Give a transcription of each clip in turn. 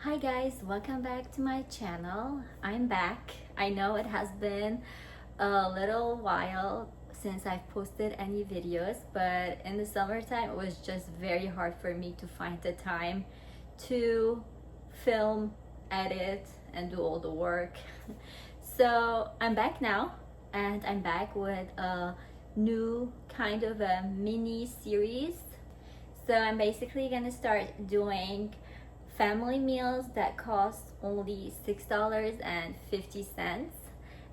Hi guys, welcome back to my channel. I'm back. I know it has been a little while since I've posted any videos, but in the summertime it was just very hard for me to find the time to film, edit, and do all the work. So I'm back now, and I'm back with a new kind of a mini series. So I'm basically gonna start doing family meals that cost only $6.50,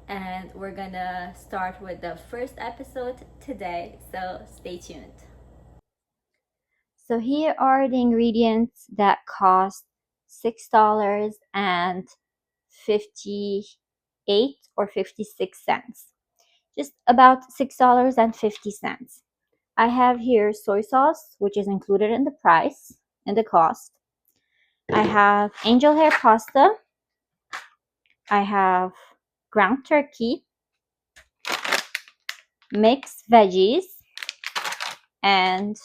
and we're gonna start with the first episode today, so stay tuned. So here are the ingredients that cost $6.58 or 56 cents. Just about $6.50. I have here soy sauce, which is included in the price, in the cost. I have angel hair pasta. I have ground turkey, mixed veggies, and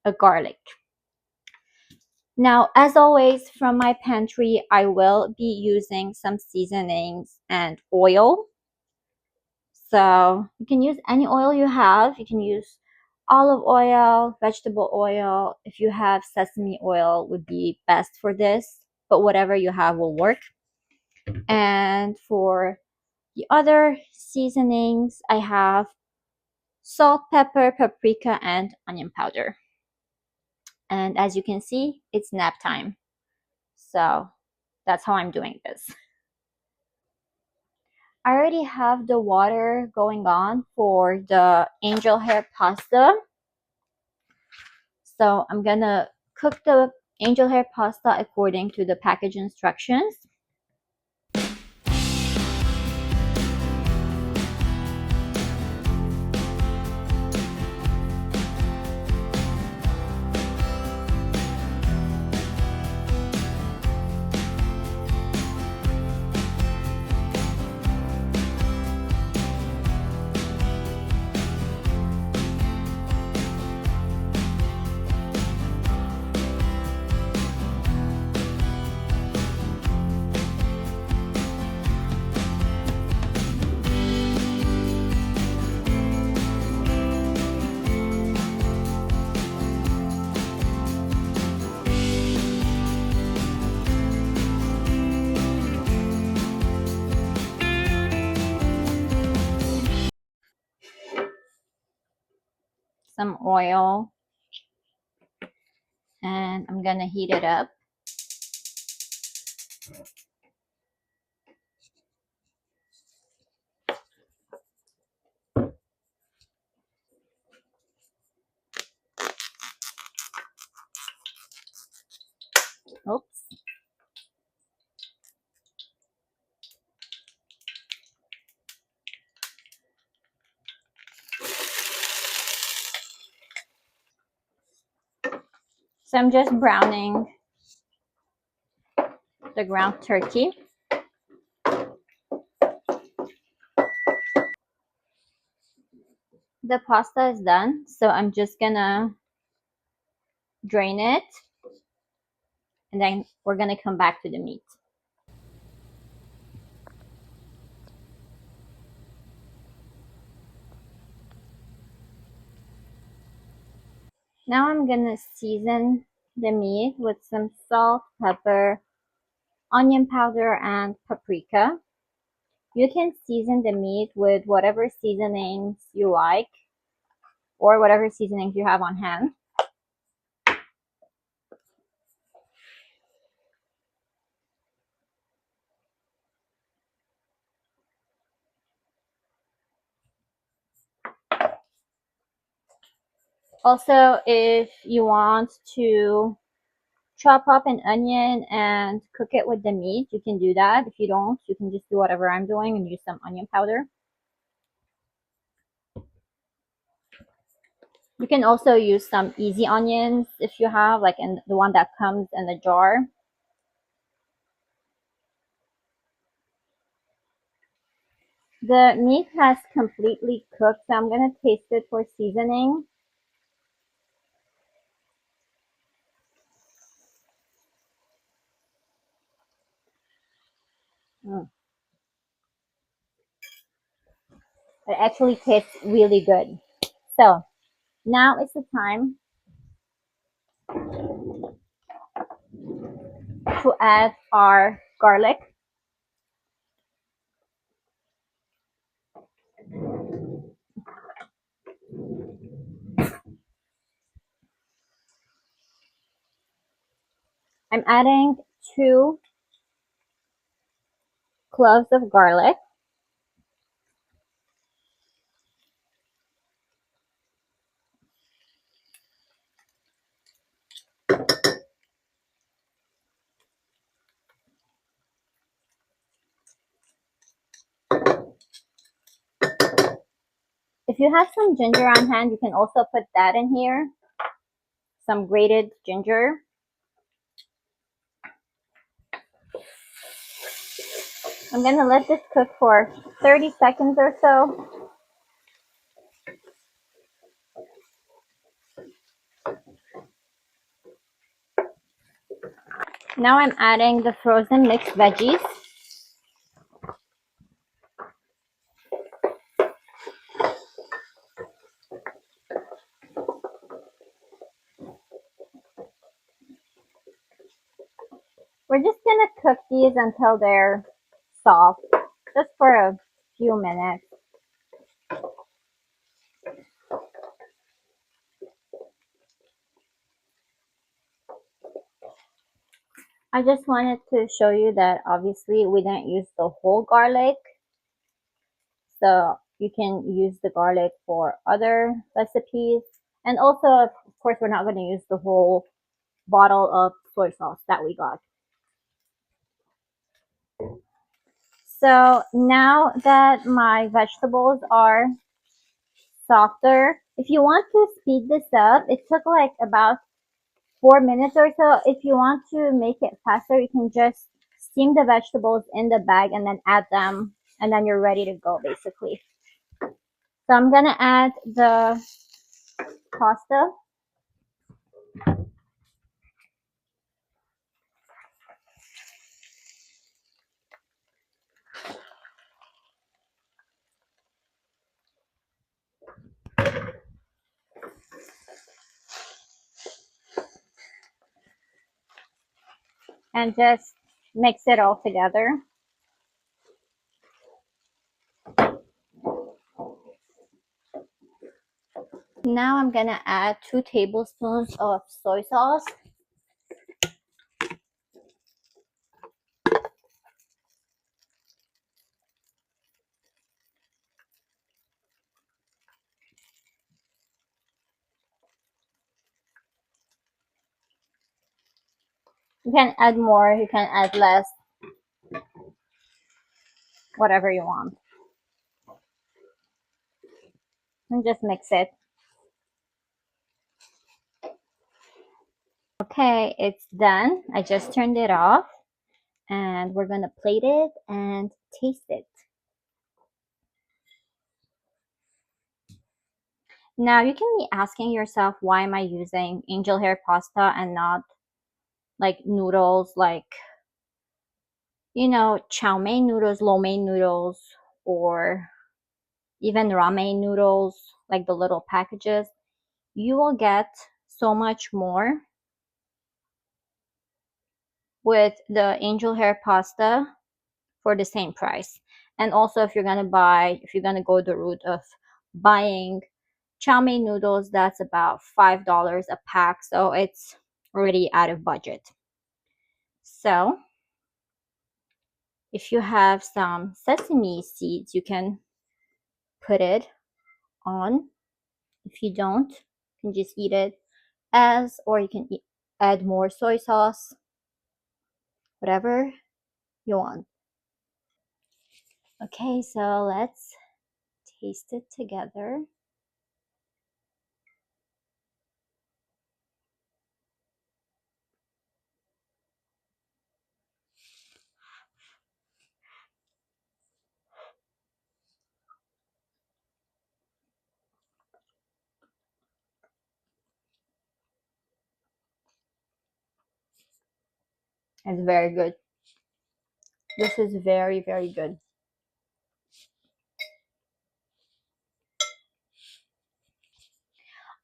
a garlic. Now, as always, from my pantry, I will be using some seasonings and oil. So you can use any oil you have. You can use olive oil, vegetable oil. If you have sesame oil, would be best for this, but whatever you have will work. And for the other seasonings, I have salt, pepper, paprika, and onion powder. And as you can see, it's nap time. So that's how I'm doing this. I already have the water going on for the angel hair pasta. So I'm gonna cook the angel hair pasta according to the package instructions. Some oil, and I'm gonna heat it up. Oops. So I'm just browning the ground turkey. The pasta is done, so I'm just gonna drain it, and then we're gonna come back to the meat. Now I'm gonna season the meat with some salt, pepper, onion powder, and paprika. You can season the meat with whatever seasonings you like or whatever seasonings you have on hand. Also, if you want to chop up an onion and cook it with the meat, you can do that. If you don't, you can just do whatever I'm doing and use some onion powder. You can also use some easy onions if you have, like in the one that comes in the jar. The meat has completely cooked, so I'm gonna taste it for seasoning. Mm. It actually tastes really good. So now it's the time to add our garlic. I'm adding 2 cloves of garlic. If you have some ginger on hand, you can also put that in here. Some grated ginger. I'm gonna let this cook for 30 seconds or so. Now I'm adding the frozen mixed veggies. We're just gonna cook these until they're soft, just for a few minutes. I just wanted to show you that obviously we didn't use the whole garlic, so you can use the garlic for other recipes. And also, of course, we're not going to use the whole bottle of soy sauce that we got. So now that my vegetables are softer, if you want to speed this up, it took like about 4 minutes or so. If you want to make it faster, you can just steam the vegetables in the bag and then add them, and then you're ready to go basically. So I'm gonna add the pasta. And just mix it all together. Now I'm gonna add 2 tablespoons of soy sauce. You can add more, you can add less, whatever you want. And just mix it. Okay, it's done. I just turned it off and we're gonna plate it and taste it. Now you can be asking yourself, why am I using angel hair pasta and not like noodles, like, chow mein noodles, lo mein noodles, or even ramen noodles, like the little packages. You will get so much more with the angel hair pasta for the same price. And also, if you're gonna go the route of buying chow mein noodles, that's about $5 a pack, so it's already out of budget. So if you have some sesame seeds, you can put it on. If you don't, you can just eat it as, or you can add more soy sauce, whatever you want. Okay, so let's taste it together. It's very good. This is very, very good.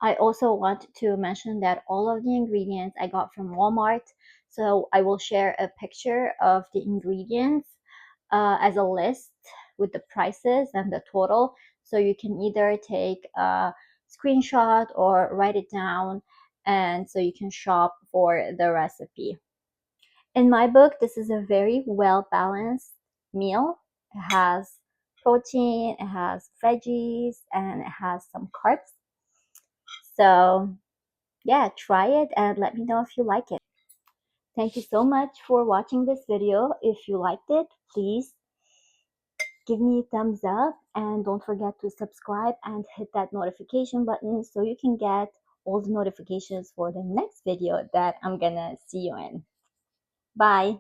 I also want to mention that all of the ingredients I got from Walmart. So I will share a picture of the ingredients as a list with the prices and the total. So you can either take a screenshot or write it down, and so you can shop for the recipe. In my book, this is a very well balanced meal. It has protein, it has veggies, and it has some carbs. So yeah, try it and let me know if you like it. Thank you so much for watching this video. If you liked it, please give me a thumbs up and don't forget to subscribe and hit that notification button so you can get all the notifications for the next video that I'm gonna see you in. Bye.